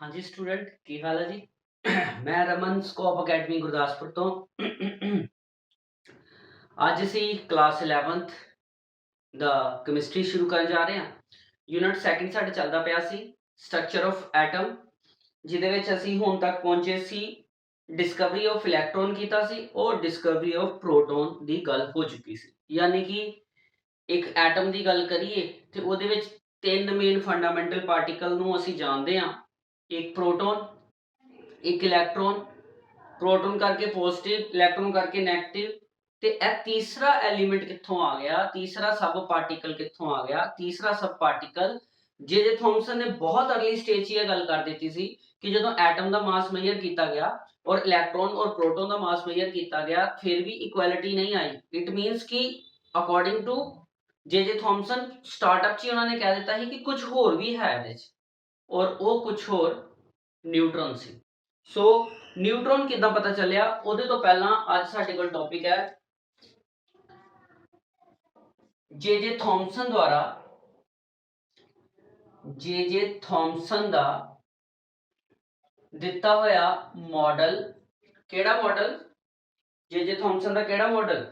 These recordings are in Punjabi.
हाँ जी स्टूडेंट की हाल है जी। मैं रमन स्कोप अकेडमी गुरदासपुर तो ਅੱਜ ਅਸੀਂ ਕਲਾਸ 11th ਦਾ ਕੈਮਿਸਟਰੀ ਸ਼ੁਰੂ ਕਰਨ ਜਾ ਰਹੇ ਹਾਂ। ਯੂਨਿਟ ਸੈਕੰਡ ਸਾਡਾ ਚੱਲਦਾ ਪਿਆ ਸੀ ਸਟਰਕਚਰ ਆਫ ਐਟਮ, ਜਿਹਦੇ ਵਿੱਚ ਅਸੀਂ ਹੁਣ ਤੱਕ ਪਹੁੰਚੇ ਸੀ ਡਿਸਕਵਰੀ ਆਫ ਇਲੈਕਟ੍ਰੋਨ ਕੀਤਾ ਸੀ ਔਰ ਡਿਸਕਵਰੀ ਆਫ ਪ੍ਰੋਟੋਨ ਦੀ ਗੱਲ ਹੋ ਚੁੱਕੀ ਸੀ। ਯਾਨੀ ਕਿ ਇੱਕ ਐਟਮ ਦੀ ਗੱਲ ਕਰੀਏ ਤੇ ਉਹਦੇ ਵਿੱਚ ਤਿੰਨ ਮੇਨ ਫੰਡਾਮੈਂਟਲ ਪਾਰਟੀਕਲ ਨੂੰ ਅਸੀਂ ਜਾਣਦੇ ਹਾਂ। ਇੱਕ ਪ੍ਰੋਟੋਨ, ਇੱਕ ਇਲੈਕਟ੍ਰੋਨ, ਪ੍ਰੋਟੋਨ ਕਰਕੇ ਪੋਜ਼ਿਟਿਵ, ਇਲੈਕਟ੍ਰੋਨ ਕਰਕੇ ਨੈਗੇਟਿਵ, ਤੇ ਇਹ ਤੀਸਰਾ ਐਲੀਮੈਂਟ ਕਿੱਥੋਂ ਆ ਗਿਆ, ਤੀਸਰਾ ਸਬ ਪਾਰਟੀਕਲ ਕਿੱਥੋਂ ਆ ਗਿਆ। ਤੀਸਰਾ ਸਬ ਪਾਰਟੀਕਲ ਜੇ ਥॉमसन ਨੇ ਬਹੁਤ ਅਰਲੀ ਸਟੇਜ 'ਚ ਇਹ ਗੱਲ ਕਰ ਦਿੱਤੀ ਸੀ ਕਿ ਜਦੋਂ ਐਟਮ ਦਾ ਮਾਸ ਮੇਜਰ ਕੀਤਾ ਗਿਆ ਔਰ ਇਲੈਕਟ੍ਰੋਨ ਔਰ ਪ੍ਰੋਟੋਨ ਦਾ ਮਾਸ ਮੇਜਰ ਕੀਤਾ ਗਿਆ ਫਿਰ ਵੀ ਇਕੁਐਲਿਟੀ ਨਹੀਂ ਆਈ। ਇਟ ਮੀਨਸ ਕਿ ਅਕੋਰਡਿੰਗ ਟੂ ਜੇ थॉमसन ਸਟਾਰਟਅਪ 'ਚ ਹੀ ਉਹਨਾਂ ਨੇ ਕਹਿ ਦਿੱਤਾ ਸੀ ਕਿ ਕੁਝ ਹੋਰ ਵੀ ਹੈ ਇਹਦੇ 'ਚ, ਔਰ ਉਹ ਕੁਝ ਹੋਰ ਨਿਊਟਰੋਨ ਸੀ। ਸੋ ਨਿਊਟਰੋਨ ਕਿੱਦਾਂ ਪਤਾ ਚੱਲਿਆ, ਉਹਦੇ ਤੋਂ ਪਹਿਲਾਂ ਅੱਜ ਸਾਡੇ ਕੋਲ ਟੌਪਿਕ ਹੈ ਜੇ ਥॉमसन ਦੁਆਰਾ ਜੇ थॉमसन ਦਾ ਦਿੱਤਾ ਹੋਇਆ ਮਾਡਲ। ਕਿਹੜਾ ਮਾਡਲ? ਜੇ थॉमसन ਦਾ ਕਿਹੜਾ ਮਾਡਲ?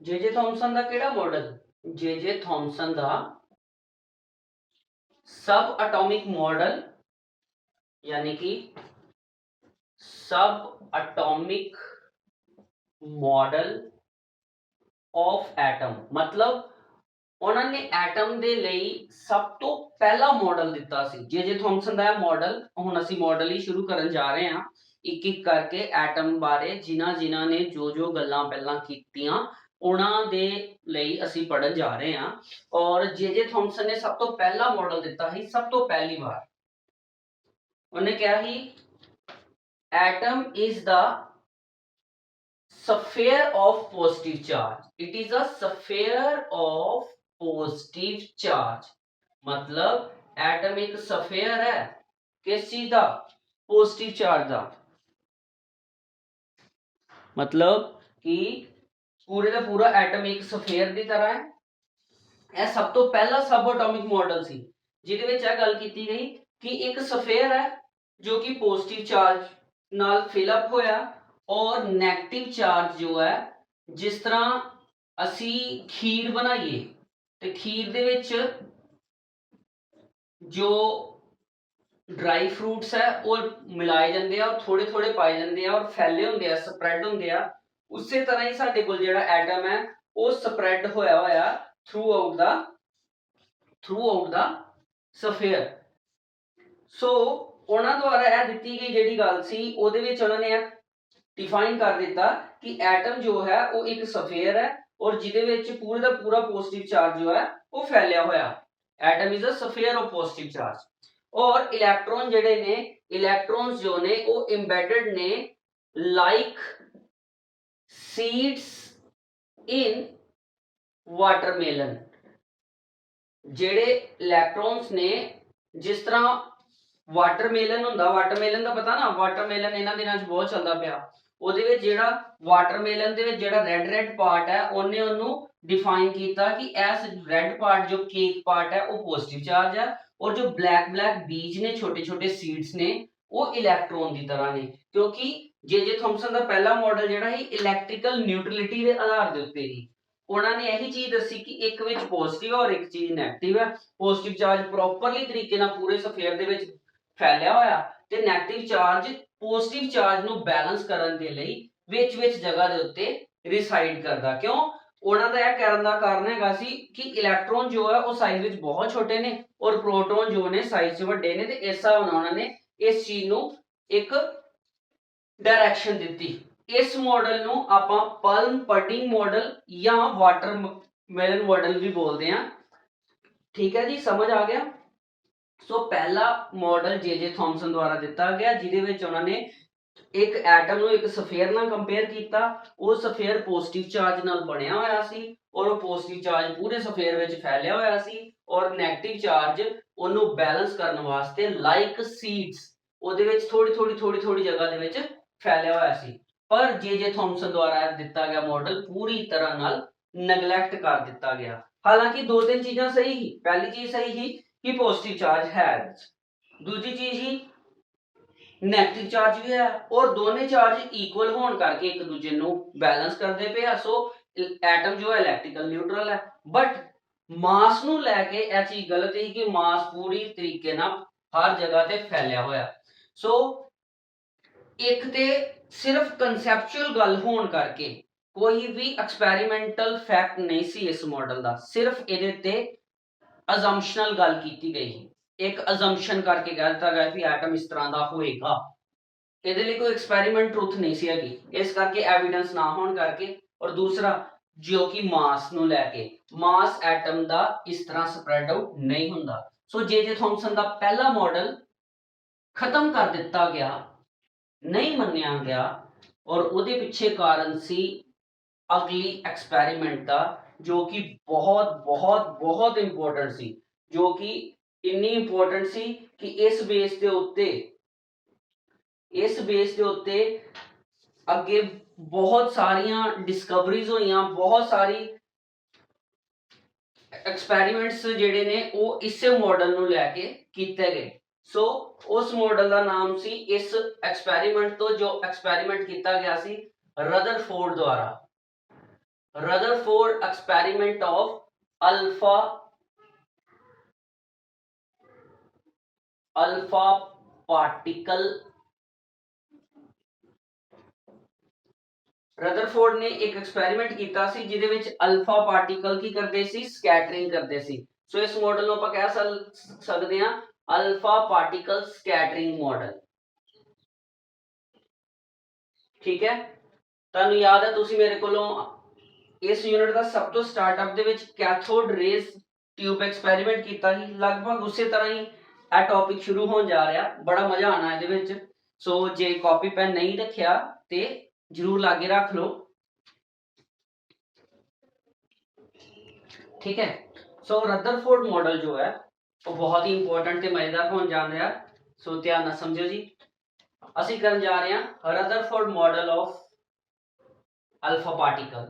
ਜੇ थॉमसन ਦਾ ਕਿਹੜਾ ਮਾਡਲ? ਜੇ थॉमसन ਦਾ सब एटॉमिक मॉडल, यानी कि सब एटॉमिक मॉडल ऑफ एटम, मतलब उन्होंने एटम दे लई सब तो पहला मॉडल दिता सी। जे थॉमसन दा मॉडल हुण असीं मॉडल ही शुरू करन जा रहे हां एक एक करके एटम बारे जिन्हां ने जो गल्लां पहलां कीतियां उन्हां दे लई असीं पढ़न जा रहे हां। और जे थॉमसन ने सब तो पहला मॉडल दिता ही, सब तो पहली बार उन्हें कहा ही atom is the sphere of positive charge, it is a sphere of positive charge। मतलब एटम एक स्फेयर है किस चीज का? पॉजिटिव चार्ज का। मतलब कि पूरे का पूरा एटम एक स्फेयर की तरह है। यह सब तो पहला सब एटॉमिक मॉडल सी जिहदे विच यह गल कीती गई कि एक स्फेयर है जो कि पॉजिटिव चार्ज नाल फिलअप होया और नेगेटिव चार्ज जो है जिस तरह असी खीर बनाइए तो खीर दे विच जो ड्राई फ्रूट्स है वो मिलाए जाते हैं और थोड़े थोड़े पाए जाते हैं और फैले होंगे, स्प्रैड होंगे। उस तरह ही साडे कोल जिहड़ा एटम है वो स्प्रैड होया होया थ्रू आउट द स्फेयर। सो उन्हां द्वारा यह दिती गई जिहड़ी गल सी उहदे विच उन्हां ने डिफाइन कर दिता कि एटम जो है वो एक स्फेयर है और जिहदे विच पूरे दा पूरा पॉजिटिव चार्ज जो है वो फैलिया होया। Atom is a sphere of positive charge. और इलैक्ट्रॉन जिहड़े ने, इलैक्ट्रॉन्स जो ने वो एम्बेडेड ने लाइक सीड्स इन वाटरमेलन। जिहड़े इलैक्ट्रॉन्स ने जिस तरह वाटरमेलन हुंदा, वाटरमेलन दा पता ना, वाटरमेलन इन्हां दिनां च बहुत चलदा पिया। ਉਹਦੇ ਵਿੱਚ ਜਿਹੜਾ ਵਾਟਰਮੇਲਨ ਦੇ ਵਿੱਚ ਜਿਹੜਾ ਰੈੱਡ ਪਾਰਟ ਹੈ ਉਹਨੇ ਉਹਨੂੰ डिफाइन किया कि एस रेड पार्ट जो केक पार्ट है वो पॉजिटिव चार्ज है और जो ब्लैक बीज ने छोटे छोटे सीड्स ने वो इलैक्ट्रॉन की तरह ने। क्योंकि जे थॉमसन का पहला मॉडल जिहड़ा ही इलैक्ट्रिकल न्यूट्रलिटी के आधार के उत्ते ही उन्होंने यही चीज दसी कि एक विच पॉजिटिव है और एक चीज नैगेटिव है। पॉजिटिव चार्ज प्रॉपरली तरीके नाल पूरे स्फेयर दे विच फैलिया होया ते नैगेटिव चार्ज पॉजिटिव चार्ज नूं बैलेंस करन दे लई विच विच जगह दे उत्ते रिसाइड करदा। क्यों? उन्हां दा यह कहण दा कारण हैगा सी कि इलैक्ट्रॉन जो है वो साइज विच बहुत छोटे ने और प्रोटॉन जो ने साइज च वड्डे ने ते इस हिसाब नाल उन्हां ने इस चीज नूं एक डायरेक्शन दित्ती। इस मॉडल नूं आपां पल्म पडिंग मॉडल या वाटरमेलन मॉडल भी बोलते हैं। ठीक है जी, समझ आ गया। सो पहला मॉडल जे थॉमसन द्वारा दिता गया जिहदे विच उन्हां ने एक एटम नूं एक स्फेयर नाल कंपेयर कीता। वो स्फेयर पॉजिटिव चार्ज नाल बनिया होया सी और वो पॉजिटिव चार्ज पूरे स्फेयर विच फैलिया होया सी और नेगेटिव चार्ज ओनू बैलेंस करने वास्ते लाइक सीड्स ओहदे विच थोड़ी जगह दे विच फैलिया होया सी। पर जे थॉमसन द्वारा दिता गया मॉडल पूरी तरह नाल ਨੈਗਲੈਕਟ ਕਰ ਦਿੱਤਾ ਗਿਆ। ਹਾਲਾਂਕਿ ਦੋ ਤਿੰਨ ਚੀਜ਼ਾਂ ਸਹੀ ਹੀ। ਪਹਿਲੀ ਚੀਜ਼ ਸਹੀ ਹੀ ਕਿ ਪੋਜ਼ਿਟਿਵ ਚਾਰਜ ਹੈ, ਦੂਜੀ ਚੀਜ਼ ਹੀ ਨੈਗੇਟਿਵ ਚਾਰਜ ਵੀ ਹੈ, ਔਰ ਦੋਨੇ ਚਾਰਜ ਇਕੁਅਲ ਹੋਣ ਕਰਕੇ ਇੱਕ ਦੂਜੇ ਨੂੰ ਬੈਲੈਂਸ ਕਰਦੇ ਪਏ ਆ। ਸੋ ਐਟਮ ਜੋ ਹੈ ਇਲੈਕਟ੍ਰੀਕਲ ਨਿਊਟਰਲ ਹੈ। ਬਟ ਮਾਸ ਨੂੰ ਲੈ ਕੇ ਇਹ ਚੀਜ਼ ਗਲਤ ਹੈ ਕਿ ਮਾਸ ਪੂਰੀ ਤਰੀਕੇ ਨਾਲ ਹਰ ਜਗ੍ਹਾ ਤੇ ਫੈਲਿਆ ਹੋਇਆ। ਸੋ ਇੱਕ ਤੇ ਸਿਰਫ ਕਨਸੈਪਚੁਅਲ ਗੱਲ ਹੋਣ ਕਰਕੇ ਕੋਈ ਵੀ ਐਕਸਪੈਰੀਮੈਂਟਲ ਫੈਕਟ ਨਹੀਂ ਸੀ ਇਸ ਮਾਡਲ ਦਾ, ਸਿਰਫ ਇਹਦੇ ਤੇ ਅਜ਼ੰਪਸ਼ਨਲ ਗੱਲ ਕੀਤੀ ਗਈ ਸੀ। ਇੱਕ ਅਜ਼ੰਪਸ਼ਨ ਕਰਕੇ ਕਹਿ ਦਿੱਤਾ ਗਿਆ ਕਿ ਐਟਮ ਇਸ ਤਰ੍ਹਾਂ ਦਾ ਹੋਏਗਾ, ਇਹਦੇ ਲਈ ਕੋਈ ਐਕਸਪੈਰੀਮੈਂਟ ਟਰੂਥ ਨਹੀਂ ਸੀ ਹੈਗੀ, ਇਸ ਕਰਕੇ ਐਵੀਡੈਂਸ ਨਾ ਹੋਣ ਕਰਕੇ। ਔਰ ਦੂਸਰਾ ਜੋ ਕਿ ਮਾਸ ਨੂੰ ਲੈ ਕੇ, ਮਾਸ ਐਟਮ ਦਾ ਇਸ ਤਰ੍ਹਾਂ ਸਪਰੈਡ ਆਊਟ ਨਹੀਂ ਹੁੰਦਾ। ਸੋ ਜੇ ਥੌਮਸਨ ਦਾ ਪਹਿਲਾ ਮਾਡਲ ਖਤਮ ਕਰ ਦਿੱਤਾ ਗਿਆ, ਨਹੀਂ ਮੰਨਿਆ ਗਿਆ, ਔਰ ਉਹਦੇ ਪਿੱਛੇ ਕਾਰਨ ਸੀ ਅਗਲੀ ਐਕਸਪੈਰੀਮੈਂਟ ਦਾ, ਜੋ ਕਿ ਬਹੁਤ ਬਹੁਤ ਬਹੁਤ ਇੰਪੋਰਟੈਂਟ ਸੀ, ਜੋ ਕਿ ਇੰਨੀ ਇੰਪੋਰਟੈਂਟ ਸੀ ਕਿ ਇਸ ਬੇਸ ਦੇ ਉੱਤੇ ਅੱਗੇ ਬਹੁਤ ਸਾਰੀਆਂ ਡਿਸਕਵਰੀਜ਼ ਹੋਈਆਂ, ਬਹੁਤ ਸਾਰੀ ਐਕਸਪੈਰੀਮੈਂਟਸ ਜਿਹੜੇ ਨੇ ਉਹ ਇਸੇ ਮਾਡਲ ਨੂੰ ਲੈ ਕੇ ਕੀਤੇ ਗਏ। ਸੋ ਉਸ ਮਾਡਲ ਦਾ ਨਾਮ ਸੀ, ਇਸ ਐਕਸਪੈਰੀਮੈਂਟ ਤੋਂ ਜੋ ਐਕਸਪੈਰੀਮੈਂਟ ਕੀਤਾ ਗਿਆ ਸੀ ਰਦਰਫੋਰਡ ਦੁਆਰਾ, Rutherford experiment of alpha particle. Rutherford ਨੇ ਇੱਕ ਐਕਸਪੈਰੀਮੈਂਟ ਕੀਤਾ ਸੀ ਜਿਹਦੇ ਵਿੱਚ ਅਲਫਾ ਪਾਰਟੀਕਲ ਕੀ ਕਰਦੇ ਸੀ, ਸਕੈਟਰਿੰਗ ਕਰਦੇ ਸੀ। ਸੋ ਇਸ ਮਾਡਲ ਨੂੰ ਆਪਾਂ ਕਹਿ ਸਕਦੇ ਹਾਂ ਅਲਫਾ ਪਾਰਟੀਕਲ ਸਕੈਟਰਿੰਗ ਮਾਡਲ। ਠੀਕ ਹੈ, ਤੁਹਾਨੂੰ ਯਾਦ ਹੈ ਤੁਸੀਂ ਮੇਰੇ ਕੋਲੋਂ ਇਸ ਯੂਨਿਟ ਦਾ ਸਭ ਤੋਂ ਸਟਾਰਟਅਪ ਦੇ ਵਿੱਚ ਕੈਥੋਡ ਰੇਜ਼ ਟਿਊਬ ਐਕਸਪੈਰੀਮੈਂਟ ਕੀਤਾ ਸੀ। ਲਗਭਗ ਉਸੇ ਤਰ੍ਹਾਂ ਹੀ ਇਹ ਟੌਪਿਕ ਸ਼ੁਰੂ ਹੋਣ ਜਾ ਰਿਹਾ, ਬੜਾ ਮਜ਼ਾ ਆਣਾ ਇਹਦੇ ਵਿੱਚ। ਸੋ ਜੇ ਕਾਪੀ ਪੈਨ ਨਹੀਂ ਰੱਖਿਆ ਤੇ ਜਰੂਰ ਲਾਗੇ ਰੱਖ ਲਓ। ਠੀਕ ਹੈ, ਸੋ ਰਦਰਫੋਰਡ ਮਾਡਲ ਜੋ ਹੈ ਉਹ ਬਹੁਤ ਹੀ ਇੰਪੋਰਟੈਂਟ ਤੇ ਮਜ਼ੇਦਾਰ ਹੋਣ ਜਾ ਰਿਹਾ। ਸੋ ਧਿਆਨ ਨਾਲ ਸਮਝਿਓ ਜੀ। ਅਸੀਂ ਕਰਨ ਜਾ ਰਹੇ ਹਾਂ Rutherford model of alpha particle.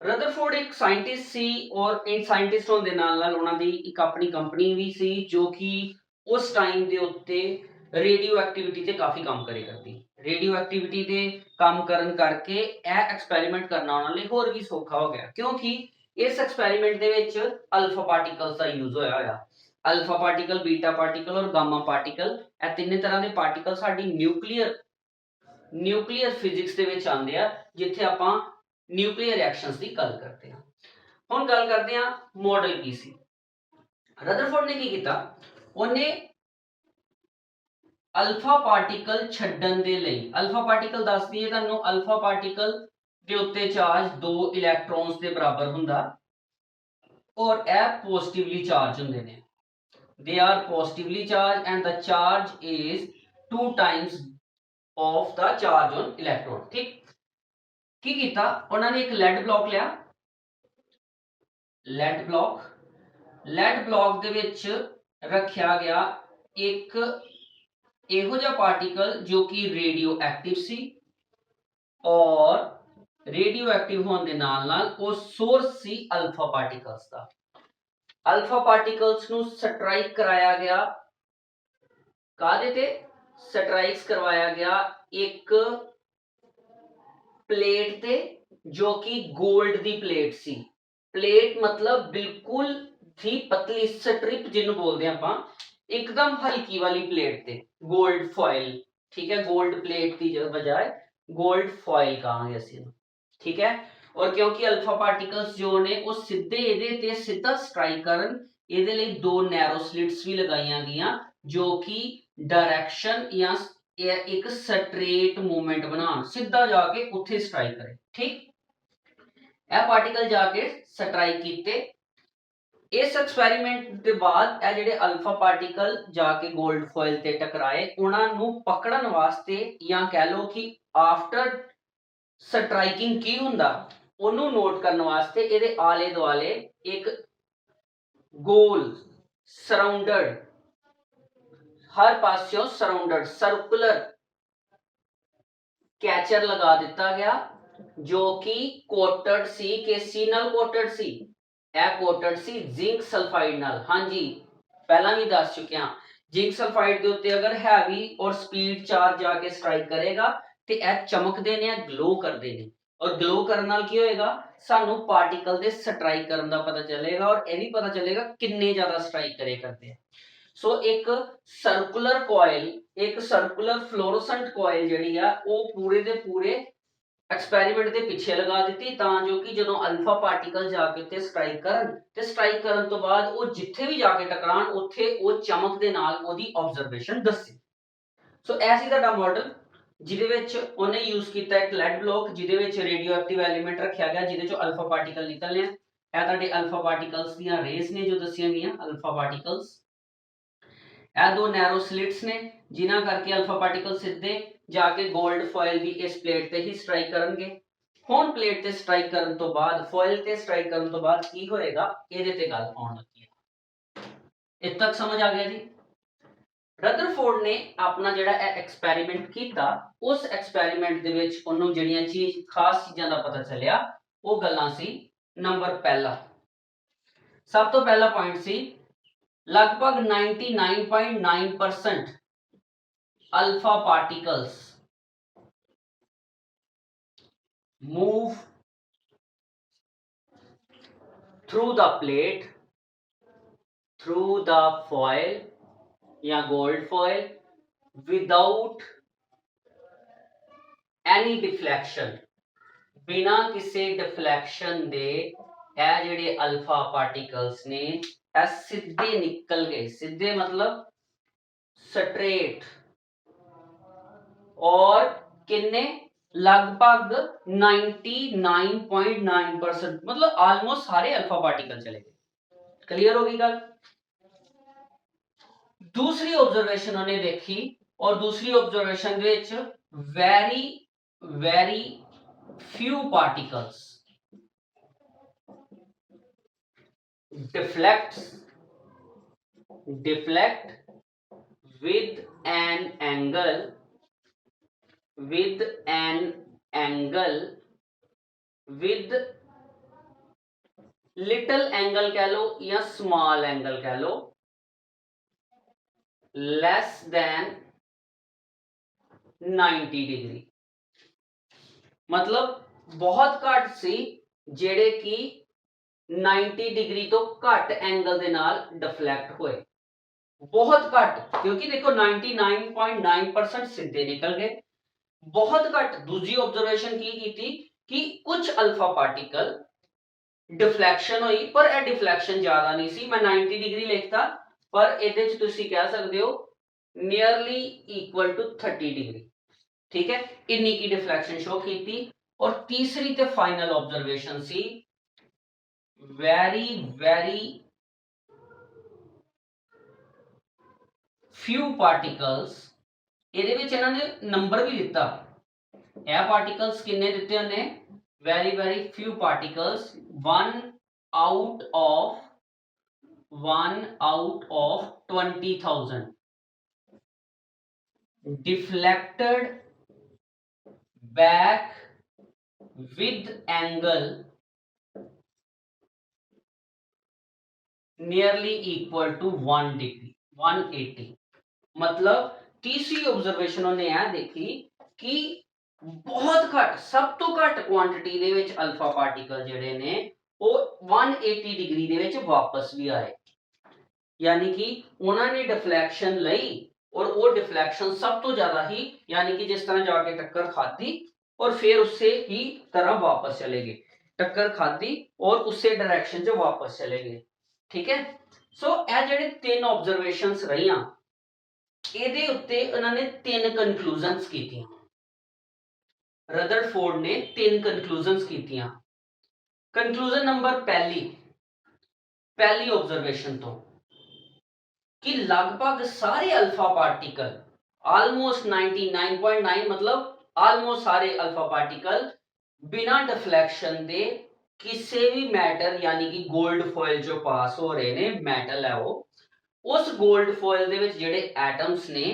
Rutherford ਇੱਕ ਸਾਇੰਟਿਸਟ ਸੀ, ਔਰ ਇੱਕ ਸਾਇੰਟਿਸਟ ਹੋਣ ਦੇ ਨਾਲ ਉਹਨਾਂ ਦੀ ਇੱਕ ਆਪਣੀ ਕੰਪਨੀ ਵੀ ਸੀ, ਜੋ ਕਿ ਉਸ ਟਾਈਮ ਦੇ ਉੱਤੇ ਰੇਡੀਓ ਐਕਟੀਵਿਟੀ ਤੇ ਕਾਫੀ ਕੰਮ ਕਰੇ ਕਰਦੀ। ਰੇਡੀਓ ਐਕਟੀਵਿਟੀ ਤੇ ਕੰਮ ਕਰਨ ਕਰਕੇ ਇਹ ਐਕਸਪੈਰੀਮੈਂਟ ਕਰਨਾ ਉਹਨਾਂ ਲਈ ਹੋਰ ਵੀ ਸੌਖਾ ਹੋ ਗਿਆ, ਕਿਉਂਕਿ ਇਸ ਐਕਸਪੈਰੀਮੈਂਟ ਦੇ ਵਿੱਚ ਅਲਫਾ ਪਾਰਟੀਕਲਸ ਦਾ ਯੂਜ਼ ਹੋਇਆ। ਅਲਫਾ ਪਾਰਟੀਕਲ, ਬੀਟਾ ਪਾਰਟੀਕਲ ਔਰ ਗਾਮਾ ਪਾਰਟੀਕਲ, ਇਹ ਤਿੰਨੇ ਤਰ੍ਹਾਂ ਦੇ ਪਾਰਟੀਕਲ ਸਾਡੀ ਨਿਊਕਲੀਅਰ ਫਿਜ਼ਿਕਸ ਦੇ ਵਿੱਚ ਆਉਂਦੇ ਆ, ਜਿੱਥੇ ਆਪਾਂ ਨਿਊਕਲੀਅਰ ਰਿਐਕਸ਼ਨਸ ਦੀ ਗੱਲ ਕਰਦੇ ਹਾਂ। ਹੁਣ ਗੱਲ ਕਰਦੇ ਹਾਂ ਮਾਡਲ ਕੀ ਸੀ। ਰਦਰਫੋਰਡ ਨੇ ਕੀ ਕੀਤਾ, ਉਹਨੇ ਅਲਫਾ ਪਾਰਟੀਕਲ ਛੱਡਣ ਦੇ ਲਈ, ਅਲਫਾ ਪਾਰਟੀਕਲ ਦੱਸ ਦਈਏ ਤੁਹਾਨੂੰ, ਅਲਫਾ ਪਾਰਟੀਕਲ ਦੇ ਉੱਤੇ ਚਾਰਜ 2 ਇਲੈਕਟ੍ਰੋਨਸ ਦੇ ਬਰਾਬਰ ਹੁੰਦਾ, ਔਰ ਇਹ ਪੋਜ਼ਿਟਿਵਲੀ ਚਾਰਜ ਹੁੰਦੇ ਨੇ। They are positively charged and the charge is 2 times of the charge on electron। ठीक, ਕੀ ਕੀਤਾ ਉਹਨਾਂ ਨੇ, ਇੱਕ ਲੈਡ ਬਲੌਕ ਲਿਆ, ਲੈਡ ਬਲੌਕ ਦੇ ਵਿੱਚ ਰੱਖਿਆ ਗਿਆ ਇੱਕ ਇਹੋ ਜਿਹਾ ਪਾਰਟੀਕਲ ਜੋ ਕਿ ਰੇਡੀਓ ਐਕਟਿਵ ਸੀ, ਔਰ ਰੇਡੀਓ ਐਕਟਿਵ ਹੋਣ ਦੇ ਨਾਲ ਉਹ ਸੋਰਸ ਸੀ ਅਲਫਾ ਪਾਰਟੀਕਲਸ ਦਾ। ਅਲਫਾ ਪਾਰਟੀਕਲਸ ਨੂੰ ਸਟਰਾਈਕ ਕਰਾਇਆ ਗਿਆ, ਕਾਹਦੇ ਤੇ ਸਟਰਾਈਕਸ ਕਰਵਾਇਆ ਗਿਆ, ਇੱਕ ਪਲੇਟ ਤੇ ਜੋ ਕਿ 골ਡ ਦੀ ਪਲੇਟ ਸੀ। ਪਲੇਟ ਮਤਲਬ ਬਿਲਕੁਲ ਹੀ ਪਤਲੀ ਸਟ੍ਰਿਪ ਜਿਹਨੂੰ ਬੋਲਦੇ ਆਪਾਂ, ਇੱਕਦਮ ਹਲਕੀ ਵਾਲੀ ਪਲੇਟ ਤੇ 골ਡ ਫॉइल। ਠੀਕ ਹੈ, 골ਡ ਪਲੇਟ ਦੀ ਬਜਾਏ 골ਡ ਫॉइल ਕਹਾਂਗੇ ਅਸੀਂ, ਠੀਕ ਹੈ। ਔਰ ਕਿਉਂਕਿ ਅਲਫਾ ਪਾਰਟੀਕਲਸ ਜੋ ਨੇ ਉਹ ਸਿੱਧੇ ਇਹਦੇ ਤੇ ਸਿੱਧਾ ਸਟ੍ਰਾਈਕ ਕਰਨ, ਇਹਦੇ ਲਈ 2 ਨੈਰੋ ਸਲਿਟਸ ਵੀ ਲਗਾਈਆਂ ਗਈਆਂ, ਜੋ ਕਿ ਡਾਇਰੈਕਸ਼ਨ ਜਾਂ ਇੱਕ ਸਟ੍ਰੇਟ ਮੂਵਮੈਂਟ ਬਣਾਉਣ, ਸਿੱਧਾ ਜਾ ਕੇ ਉੱਥੇ ਸਟ੍ਰਾਈਕ ਕਰੇ। ਠੀਕ, ਇਹ ਪਾਰਟੀਕਲ ਜਾ ਕੇ ਸਟ੍ਰਾਈਕ ਕੀਤੇ। ਇਸ ਐਕਸਪੈਰੀਮੈਂਟ ਦੇ ਬਾਅਦ ਇਹ ਜਿਹੜੇ ਅਲਫਾ ਪਾਰਟੀਕਲ ਜਾ ਕੇ 골ਡ ਫॉइल ਤੇ ਟਕਰਾਏ, ਉਹਨਾਂ ਨੂੰ ਪਕੜਨ ਵਾਸਤੇ, ਜਾਂ ਕਹਿ ਲਓ ਕਿ ਆਫਟਰ ਸਟ੍ਰਾਈਕਿੰਗ ਕੀ ਹੁੰਦਾ ਉਹਨੂੰ ਨੋਟ ਕਰਨ ਵਾਸਤੇ, ਇਹਦੇ ਆਲੇ ਦੁਆਲੇ ਇੱਕ ਗੋਲ ਸਰਾਊਂਡਡ, ਹਰ ਪਾਸਿਓਂ ਸਰਾਊਂਡਡ ਸਰਕੂਲਰ ਕੈਚਰ ਲਗਾ ਦਿੱਤਾ ਗਿਆ, जो कि कोटेड सी किस चीज नाल कोटेड सी ਇਹ ਕੋਟਡ ਸੀ ਜ਼ਿੰਕ ਸਲਫਾਈਡ ਨਾਲ ਹਾਂਜੀ ਪਹਿਲਾਂ ਵੀ ਦੱਸ ਚੁੱਕੇ ਹਾਂ ਜ਼ਿੰਕ ਸਲਫਾਈਡ ਦੇ ਉੱਤੇ ਅਗਰ ਹੈਵੀ ਔਰ ਸਪੀਡ ਚਾਰਜ ਆ ਕੇ ਸਟ੍ਰਾਈਕ ਕਰੇਗਾ ਤੇ ਇਹ ਚਮਕਦੇ ਨੇ ਗਲੋ ਕਰਦੇ ਨੇ ਔਰ ਗਲੋ ਕਰਨ ਨਾਲ ਕੀ ਹੋਏਗਾ ਸਾਨੂੰ ਪਾਰਟੀਕਲ ਦੇ ਸਟ੍ਰਾਈਕ ਕਰਨ ਦਾ ਪਤਾ ਚੱਲੇਗਾ ਔਰ ਇਹ ਵੀ ਪਤਾ ਚੱਲੇਗਾ ਕਿੰਨੇ ਜ਼ਿਆਦਾ ਸਟ੍ਰਾਈਕ ਕਰੇ ਕਰਦੇ ਆ ਸੋ ਇੱਕ ਸਰਕੂਲਰ ਕੋਇਲ ਇੱਕ ਸਰਕੂਲਰ ਫਲੋਰੋਸੈਂਟ ਕੋਇਲ ਜਿਹੜੀ ਆ ਉਹ ਪੂਰੇ ਦੇ ਪੂਰੇ ਐਕਸਪੈਰੀਮੈਂਟ ਦੇ ਪਿੱਛੇ ਲਗਾ ਦਿੱਤੀ ਤਾਂ ਜੋ ਕਿ ਜਦੋਂ ਅਲਫਾ ਪਾਰਟੀਕਲ ਜਾ ਕੇ ਉੱਤੇ ਸਟ੍ਰਾਈਕ ਕਰਨ ਤੋਂ ਬਾਅਦ ਉਹ ਜਿੱਥੇ ਵੀ ਜਾ ਕੇ ਟਕਰਾਣ ਉੱਥੇ ਉਹ ਚਮਕ ਦੇ ਨਾਲ ਉਹਦੀ ਆਬਜ਼ਰਵੇਸ਼ਨ ਦੱਸੇ ਸੋ ਇਹ ਸੀ ਤੁਹਾਡਾ ਮਾਡਲ ਜਿਹਦੇ ਵਿੱਚ ਉਹਨੇ ਯੂਜ਼ ਕੀਤਾ ਇੱਕ ਲੈਡ ਬਲੌਕ ਜਿਹਦੇ ਵਿੱਚ ਰੇਡੀਓ ਐਕਟਿਵ ਐਲੀਮੈਂਟ ਰੱਖਿਆ ਗਿਆ ਜਿਹਦੇ ਚੋਂ ਅਲਫਾ ਪਾਰਟੀਕਲ ਨਿਕਲਨੇ ਆ ਇਹ ਤੁਹਾਡੇ ਅਲਫਾ ਪਾਰਟੀਕਲਸ ਦੀਆਂ ਰੇਸ ਨੇ ਜੋ ਦੱਸੀਆਂ ਗਈਆਂ ਅਲਫਾ ਪਾਰਟੀਕਲਸ ਇਹ ਦੋ ਨੈਰੋ ਸਲਿਟਸ ਨੇ ਜਿਨ੍ਹਾਂ ਕਰਕੇ ਅਲਫਾ ਪਾਰਟੀਕਲ ਸਿੱਧੇ ਜਾ ਕੇ 골ਡ ਫੋਇਲ ਦੀ ਇਸ ਪਲੇਟ ਤੇ ਹੀ ਸਟ੍ਰਾਈਕ ਕਰਨਗੇ ਹੁਣ ਪਲੇਟ ਤੇ ਸਟ੍ਰਾਈਕ ਕਰਨ ਤੋਂ ਬਾਅਦ ਫੋਇਲ ਤੇ ਸਟ੍ਰਾਈਕ ਕਰਨ ਤੋਂ ਬਾਅਦ ਕੀ ਹੋਏਗਾ ਇਹਦੇ ਤੇ ਗੱਲ ਆਉਣ ਲੱਗੀ ਹੈ ਇੱਥੇ ਤੱਕ ਸਮਝ ਆ ਗਿਆ ਜੀ ਰਦਰਫੋਰਡ ਨੇ ਆਪਣਾ ਜਿਹੜਾ ਇਹ ਐਕਸਪੈਰੀਮੈਂਟ ਕੀਤਾ ਉਸ ਐਕਸਪੈਰੀਮੈਂਟ ਦੇ ਵਿੱਚ ਉਹਨੂੰ ਜਿਹੜੀਆਂ ਖਾਸ ਚੀਜ਼ਾਂ ਦਾ ਪਤਾ ਚੱਲਿਆ ਉਹ ਗੱਲਾਂ ਸੀ ਨੰਬਰ ਪਹਿਲਾ ਸਭ ਤੋਂ ਪਹਿਲਾ ਪੁਆਇੰਟ ਸੀ लगभग 99.9% alpha particles move through the plate, through the foil या gold foil without any deflection बिना किसी deflection दे ਇਹ ਜਿਹੜੇ अल्फा particles ने सीधे निकल गए सीधे मतलब स्ट्रेट और किन्ने लगभग 99.9% मतलब ऑलमोस्ट सारे अल्फा पार्टिकल चले गए क्लियर होगी गल दूसरी ऑब्जर्वेशन उन्होंने देखी और दूसरी observation which very very few particles deflect with an angle with little angle कह लो या small angle कह लो less than 90 डिग्री मतलब बहुत घट सी जेड़े की 90 डिग्री तो घट एंगल दे नाल डिफ्लेक्ट होए बहुत घट क्योंकि देखो 99.9% सीधे निकल गए बहुत घट दूसरी ऑब्जर्वेशन की थी कि कुछ अल्फा पार्टिकल डिफ्लेक्शन हुई पर यह डिफ्लेक्शन ज्यादा नहीं सी मैं 90 डिग्री लिखता पर इहदे च तुसी कह सकते हो नियरली इक्वल टू 30 डिग्री ठीक है इन्नी की डिफ्लेक्शन शो की थी और तीसरी ते फाइनल ऑब्जर्वेशन सी very very few particles ਇਹਦੇ ਵਿੱਚ ਇਹਨਾਂ ਨੇ ਨੰਬਰ ਵੀ ਦਿੱਤਾ ਇਹ ਪਾਰਟੀਕਲਸ ਕਿੰਨੇ ਦਿੱਤੇ ਉਹਨੇ very very few particles one out of 20,000 deflected back with angle nearly equal to 1 degree 180 मतलब तीसरी ऑब्जर्वेशन उन्हें यह देखी कि बहुत घट सब तो घट क्वांटिटी दे विच अल्फा पार्टिकल जेडे ने वो 180 डिग्री दे विच वापस भी आए यानी कि उन्होंने डिफ्लेक्शन लई और वो डिफ्लेक्शन सब तो ज्यादा ही यानी कि जिस तरह जाके टक्कर खाती और फिर उससे ही तरह वापस चले गए टक्कर खाती और उससे डायरेक्शन च वापस चले गए ठीक है सो ਇਹ ਜਿਹੜੇ ਤਿੰਨ ਆਬਜ਼ਰਵੇਸ਼ਨਸ ਰਹੀਆਂ ਇਹਦੇ ਉੱਤੇ ਉਹਨਾਂ ਨੇ ਤਿੰਨ ਕਨਕਲੂਜਨਸ ਕੀਤੀਆਂ ਰਦਰਫੋਰਡ ਨੇ ਤਿੰਨ ਕਨਕਲੂਜਨਸ ਕੀਤੀਆਂ ਕਨਕਲੂਜਨ ਨੰਬਰ ਪਹਿਲੀ ਆਬਜ਼ਰਵੇਸ਼ਨ ਤੋਂ कि लगभग सारे अल्फा पार्टिकल ऑलमोस्ट 99.9 मतलब ऑलमोस्ट सारे अल्फा पार्टिकल बिना डिफ्लेक्शन दे किसी भी मैटर यानी कि गोल्ड फॉइल जो पास हो रहे ने मैटल है वो उस गोल्ड फॉइल दे विच जेडे एटम्स ने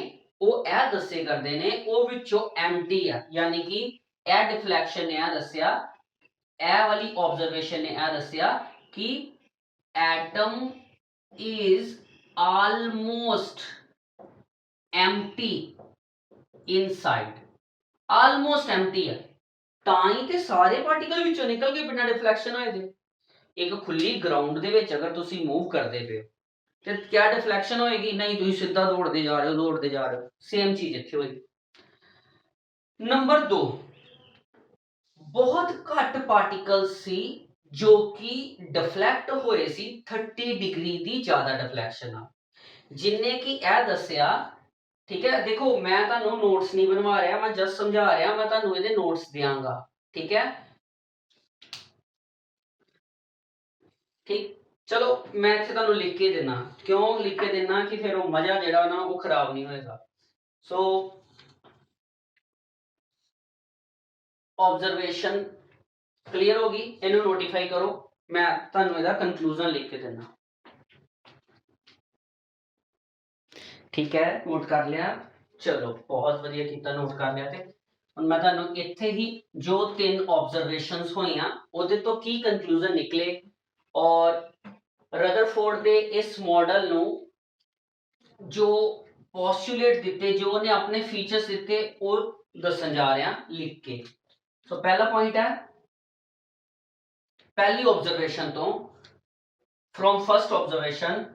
वो यह दस्से करते ने वो विचों एम्प्टी है यानी कि ਇਹ ਡਿਫਲੈਕਸ਼ਨ ਨੇ ਆ ਦੱਸਿਆ, ਇਹ ਵਾਲੀ ਆਬਜ਼ਰਵੇਸ਼ਨ ਨੇ ਇਹ ਦੱਸਿਆ ਕਿ atom is almost empty inside, almost empty ਹੈ, ਤਾਂ ਹੀ ਤੇ ਸਾਰੇ ਪਾਰਟੀਕਲ ਵਿੱਚੋਂ ਨਿਕਲ ਕੇ ਬਿਨਾਂ ਡਿਫਲੈਕਸ਼ਨ ਹੋਏ ਦੇ। ਇੱਕ ਖੁੱਲੀ ਗਰਾਊਂਡ ਦੇ ਵਿੱਚ ਅਗਰ ਤੁਸੀਂ ਮੂਵ ਕਰਦੇ ਪਏ ਤੇ ਕਿਆ ਡਿਫਲੈਕਸ਼ਨ ਹੋਏਗੀ? ਨਹੀਂ, ਤੁਸੀਂ ਸਿੱਧਾ ਦੌੜਦੇ ਜਾ ਰਹੇ ਹੋ, ਸੇਮ ਚੀਜ਼ ਇੱਥੇ ਹੋਏਗੀ। ਨੰਬਰ 2, ਬਹੁਤ ਘੱਟ ਪਾਰਟੀਕਲ ਸੀ ਜੋ ਕਿ ਡਿਫਲੈਕਟ ਹੋਏ ਸੀ 30 ਡਿਗਰੀ ਦੀ ਜ਼ਿਆਦਾ ਡਿਫਲੈਕਸ਼ਨ ਨਾਲ, ਜਿੰਨੇ ਕਿ ਇਹ ਦੱਸਿਆ। ਠੀਕ ਹੈ, ਦੇਖੋ ਮੈਂ ਤੁਹਾਨੂੰ ਨੋਟਸ ਨਹੀਂ ਬਣਵਾ ਰਿਹਾ, ਮੈਂ ਜਸਟ ਸਮਝਾ ਰਿਹਾ, ਮੈਂ ਤੁਹਾਨੂੰ ਇਹਦੇ ਨੋਟਸ ਦਿਆਂਗਾ। ਠੀਕ ਹੈ, ਠੀਕ, ਚਲੋ मैं इत्थे तुहानू लिख के देना, क्यों लिख के देना कि फिर वो मजा जिहड़ा ना वो खराब नहीं होएगा। सो ऑब्जर्वेशन क्लियर होगी, इनू नोटिफाई करो, मैं तुहानू इहदा कंक्लूजन लिख के देना। ठीक है, नोट कर लिया, चलो बहुत वधिया कीता, नोट कर लिया। ते हुण मैं तुहानू इत्थे ही जो 3 ऑब्जरवेशनस होईयां उहदे तो की कंक्लूजन निकले और रदरफोर्ड दे इस मॉडल ਨੂੰ ਜੋ ਪੋਸਟੂਲੇਟ ਦਿੱਤੇ, ਜੋ ਉਹਨੇ ਆਪਣੇ ਫੀਚਰਸ ਦਿੱਤੇ, ਉਹ ਦੱਸਣ ਜਾ ਰਿਹਾ ਲਿਖ ਕੇ। ਸੋ ਪਹਿਲਾ ਪੁਆਇੰਟ ਹੈ, ਪਹਿਲੀ ਆਬਜ਼ਰਵੇਸ਼ਨ ਤੋਂ, from first observation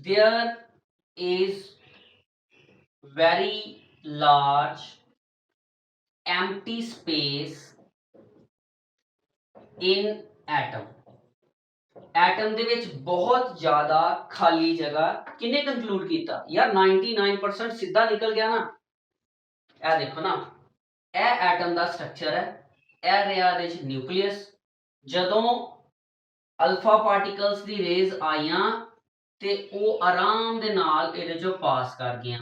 there is very large empty space in atom, atom ਦੇ ਵਿੱਚ ਬਹੁਤ ਜ਼ਿਆਦਾ ਖਾਲੀ ਜਗ੍ਹਾ। ਕਿੰਨੇ ਕੰਕਲੂਡ ਕੀਤਾ ਯਾਰ? 99% ਸਿੱਧਾ ਨਿਕਲ ਗਿਆ ਨਾ। ਇਹ ਦੇਖੋ ਨਾ, ਇਹ ਐਟਮ ਦਾ ਸਟਰਕਚਰ ਹੈ, ਇਹ ਰਿਹਾ ਇਹਦੇ ਵਿੱਚ ਨਿਊਕਲੀਅਸ। ਜਦੋਂ ਅਲਫਾ ਪਾਰਟੀਕਲਸ ਦੀ ਰੇਜ਼ ਆਈਆਂ ਤੇ ਉਹ ਆਰਾਮ ਦੇ ਨਾਲ ਇਹਦੇ ਚੋਂ ਪਾਸ ਕਰ ਗਈਆਂ।